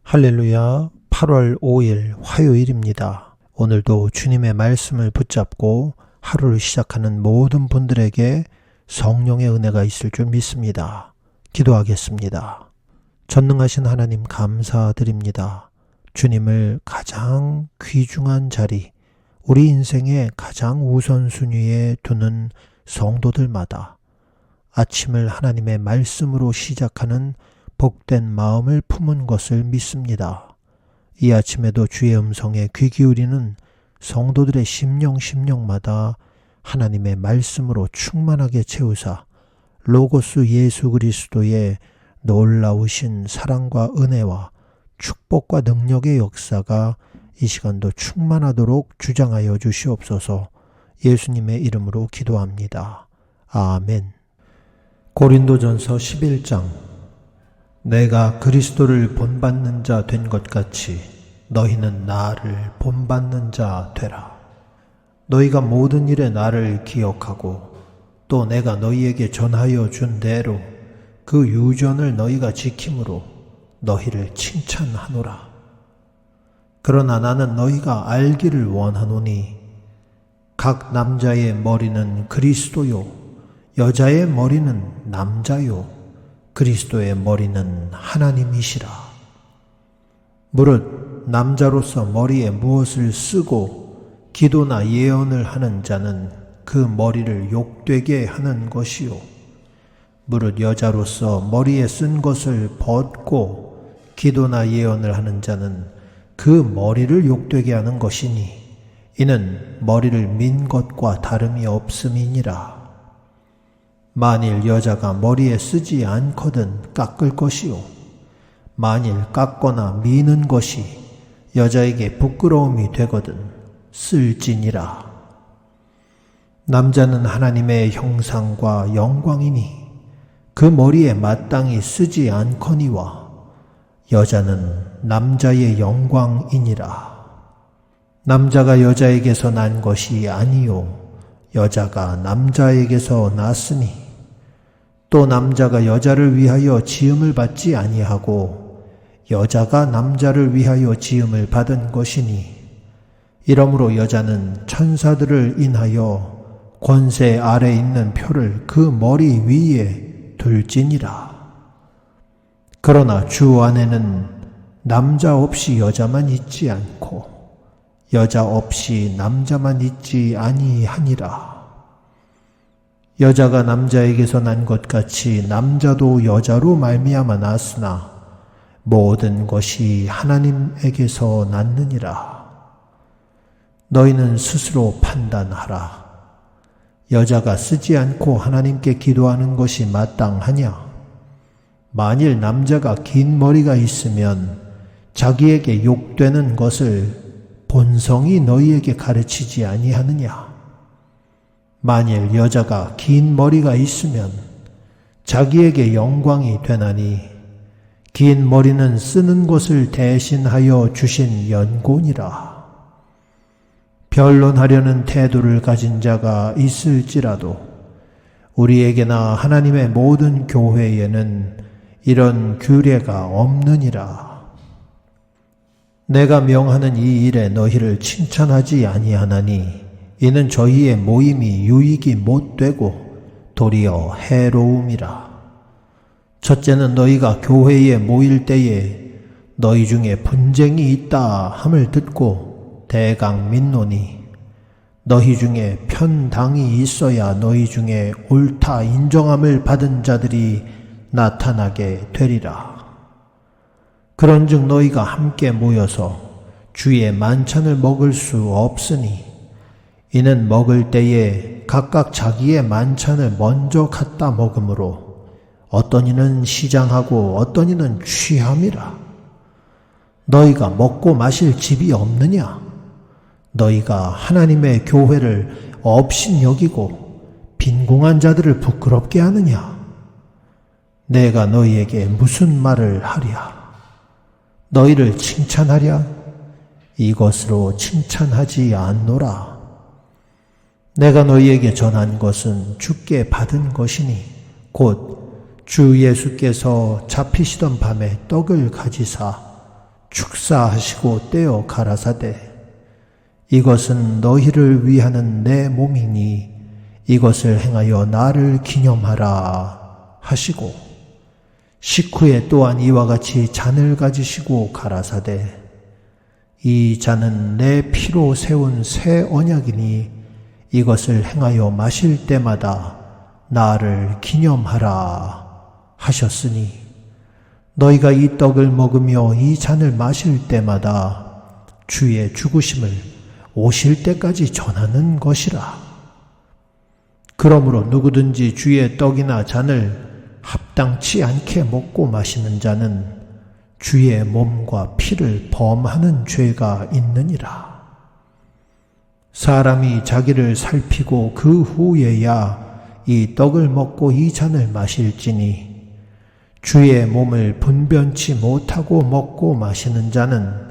할렐루야. 8월 5일 화요일입니다. 오늘도 주님의 말씀을 붙잡고 하루를 시작하는 모든 분들에게 성령의 은혜가 있을 줄 믿습니다. 기도하겠습니다. 전능하신 하나님 감사드립니다. 주님을 가장 귀중한 자리, 우리 인생의 가장 우선순위에 두는 성도들마다 아침을 하나님의 말씀으로 시작하는 복된 마음을 품은 것을 믿습니다. 이 아침에도 주의 음성에 귀 기울이는 성도들의 심령마다 하나님의 말씀으로 충만하게 채우사 로고스 예수 그리스도의 놀라우신 사랑과 은혜와 축복과 능력의 역사가 이 시간도 충만하도록 주장하여 주시옵소서. 예수님의 이름으로 기도합니다. 아멘. 고린도전서 11장. 내가 그리스도를 본받는 자 된 것 같이 너희는 나를 본받는 자 되라. 너희가 모든 일에 나를 기억하고 또 내가 너희에게 전하여 준 대로 그 유전을 너희가 지킴으로 너희를 칭찬하노라. 그러나 나는 너희가 알기를 원하노니 각 남자의 머리는 그리스도요 여자의 머리는 남자요 그리스도의 머리는 하나님이시라. 무릇 남자로서 머리에 무엇을 쓰고 기도나 예언을 하는 자는 그 머리를 욕되게 하는 것이요 무릇 여자로서 머리에 쓴 것을 벗고 기도나 예언을 하는 자는 그 머리를 욕되게 하는 것이니 이는 머리를 민 것과 다름이 없음이니라. 만일 여자가 머리에 쓰지 않거든 깎을 것이요 만일 깎거나 미는 것이 여자에게 부끄러움이 되거든 쓸지니라. 남자는 하나님의 형상과 영광이니 그 머리에 마땅히 쓰지 않거니와 여자는 남자의 영광이니라. 남자가 여자에게서 난 것이 아니요 여자가 남자에게서 났으니 또 남자가 여자를 위하여 지음을 받지 아니하고 여자가 남자를 위하여 지음을 받은 것이니 이러므로 여자는 천사들을 인하여 권세 아래 있는 표를 그 머리 위에 둘지니라. 그러나 주 안에는 남자 없이 여자만 있지 않고 여자 없이 남자만 있지 아니하니라. 여자가 남자에게서 난 것 같이 남자도 여자로 말미암아 났으나 모든 것이 하나님에게서 났느니라. 너희는 스스로 판단하라. 여자가 쓰지 않고 하나님께 기도하는 것이 마땅하냐? 만일 남자가 긴 머리가 있으면 자기에게 욕되는 것을 본성이 너희에게 가르치지 아니하느냐? 만일 여자가 긴 머리가 있으면 자기에게 영광이 되나니 긴 머리는 쓰는 것을 대신하여 주신 연고니라. 변론하려는 태도를 가진 자가 있을지라도 우리에게나 하나님의 모든 교회에는 이런 규례가 없느니라. 내가 명하는 이 일에 너희를 칭찬하지 아니하나니 이는 저희의 모임이 유익이 못되고 도리어 해로움이라. 첫째는 너희가 교회에 모일 때에 너희 중에 분쟁이 있다 함을 듣고 대강 믿노니 너희 중에 편당이 있어야 너희 중에 옳다 인정함을 받은 자들이 나타나게 되리라. 그런즉 너희가 함께 모여서 주의 만찬을 먹을 수 없으니 이는 먹을 때에 각각 자기의 만찬을 먼저 갖다 먹으므로 어떤 이는 시장하고 어떤 이는 취함이라. 너희가 먹고 마실 집이 없느냐? 너희가 하나님의 교회를 업신여기고 빈궁한 자들을 부끄럽게 하느냐? 내가 너희에게 무슨 말을 하랴? 너희를 칭찬하랴? 이것으로 칭찬하지 않노라. 내가 너희에게 전한 것은 주께 받은 것이니 곧 주 예수께서 잡히시던 밤에 떡을 가지사 축사하시고 떼어 가라사대 이것은 너희를 위하는 내 몸이니 이것을 행하여 나를 기념하라 하시고 식후에 또한 이와 같이 잔을 가지시고 가라사대 이 잔은 내 피로 세운 새 언약이니 이것을 행하여 마실 때마다 나를 기념하라 하셨으니 너희가 이 떡을 먹으며 이 잔을 마실 때마다 주의 죽으심을 오실 때까지 전하는 것이라. 그러므로 누구든지 주의 떡이나 잔을 합당치 않게 먹고 마시는 자는 주의 몸과 피를 범하는 죄가 있느니라. 사람이 자기를 살피고 그 후에야 이 떡을 먹고 이 잔을 마실지니 주의 몸을 분변치 못하고 먹고 마시는 자는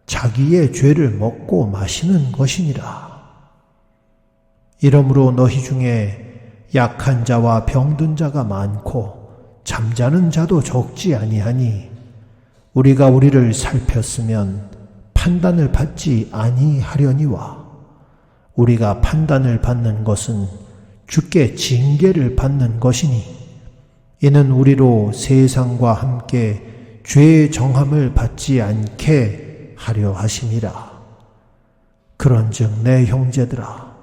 자기의 죄를 먹고 마시는 것이니라. 이러므로 너희 중에 약한 자와 병든 자가 많고 잠자는 자도 적지 아니하니 우리가 우리를 살폈으면 판단을 받지 아니하려니와 우리가 판단을 받는 것은 주께 징계를 받는 것이니 이는 우리로 세상과 함께 죄의 정함을 받지 않게 하려 하심이라. 그런즉 내 형제들아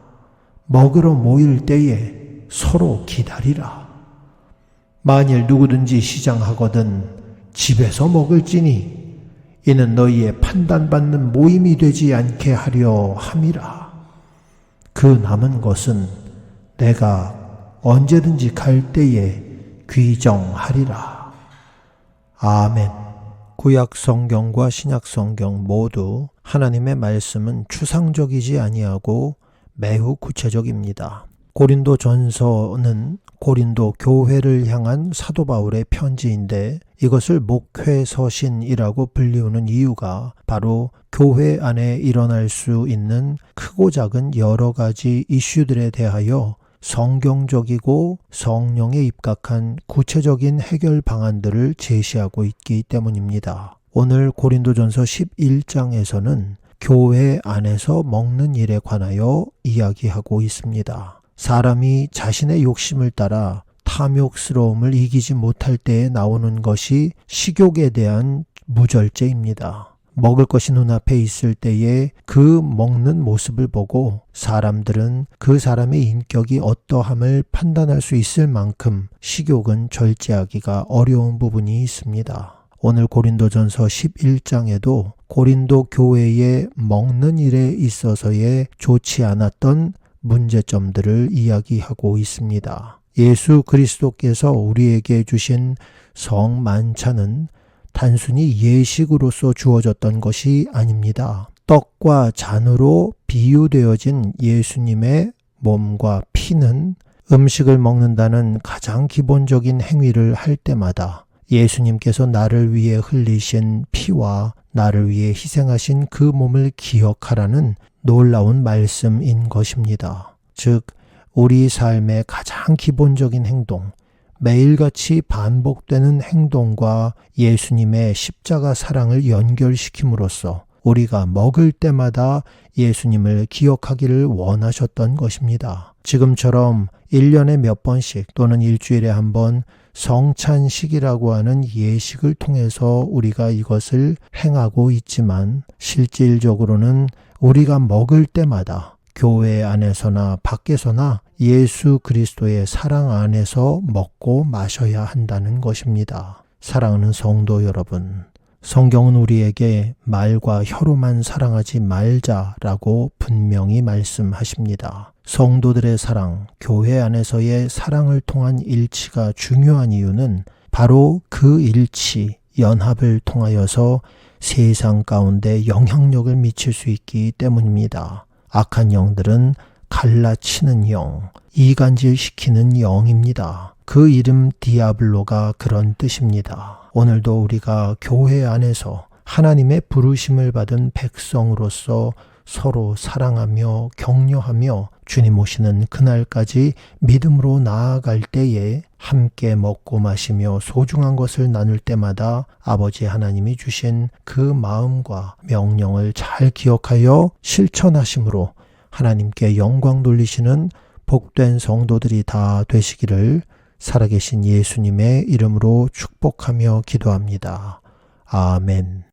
먹으러 모일 때에 서로 기다리라. 만일 누구든지 시장하거든 집에서 먹을지니 이는 너희의 판단받는 모임이 되지 않게 하려 함이라. 그 남은 것은 내가 언제든지 갈 때에 귀정하리라. 아멘. 구약 성경과 신약 성경 모두 하나님의 말씀은 추상적이지 아니하고 매우 구체적입니다. 고린도 전서는 고린도 교회를 향한 사도 바울의 편지인데 이것을 목회서신이라고 불리우는 이유가 바로 교회 안에 일어날 수 있는 크고 작은 여러 가지 이슈들에 대하여 성경적이고 성령에 입각한 구체적인 해결 방안들을 제시하고 있기 때문입니다. 오늘 고린도전서 11장에서는 교회 안에서 먹는 일에 관하여 이야기하고 있습니다. 사람이 자신의 욕심을 따라 탐욕스러움을 이기지 못할 때에 나오는 것이 식욕에 대한 무절제입니다. 먹을 것이 눈앞에 있을 때에 그 먹는 모습을 보고 사람들은 그 사람의 인격이 어떠함을 판단할 수 있을 만큼 식욕은 절제하기가 어려운 부분이 있습니다. 오늘 고린도전서 11장에도 고린도 교회의 먹는 일에 있어서의 좋지 않았던 문제점들을 이야기하고 있습니다. 예수 그리스도께서 우리에게 주신 성만찬은 단순히 예식으로서 주어졌던 것이 아닙니다. 떡과 잔으로 비유되어진 예수님의 몸과 피는 음식을 먹는다는 가장 기본적인 행위를 할 때마다 예수님께서 나를 위해 흘리신 피와 나를 위해 희생하신 그 몸을 기억하라는 놀라운 말씀인 것입니다. 즉, 우리 삶의 가장 기본적인 행동, 매일같이 반복되는 행동과 예수님의 십자가 사랑을 연결시킴으로써 우리가 먹을 때마다 예수님을 기억하기를 원하셨던 것입니다. 지금처럼 1년에 몇 번씩 또는 일주일에 한 번 성찬식이라고 하는 예식을 통해서 우리가 이것을 행하고 있지만 실질적으로는 우리가 먹을 때마다 교회 안에서나 밖에서나 예수 그리스도의 사랑 안에서 먹고 마셔야 한다는 것입니다. 사랑하는 성도 여러분, 성경은 우리에게 말과 혀로만 사랑하지 말자라고 분명히 말씀하십니다. 성도들의 사랑, 교회 안에서의 사랑을 통한 일치가 중요한 이유는 바로 그 일치, 연합을 통하여서 세상 가운데 영향력을 미칠 수 있기 때문입니다. 악한 영들은 갈라치는 영, 이간질시키는 영입니다. 그 이름 디아블로가 그런 뜻입니다. 오늘도 우리가 교회 안에서 하나님의 부르심을 받은 백성으로서 서로 사랑하며 격려하며 주님 오시는 그날까지 믿음으로 나아갈 때에 함께 먹고 마시며 소중한 것을 나눌 때마다 아버지 하나님이 주신 그 마음과 명령을 잘 기억하여 실천하심으로 하나님께 영광 돌리시는 복된 성도들이 다 되시기를 살아계신 예수님의 이름으로 축복하며 기도합니다. 아멘.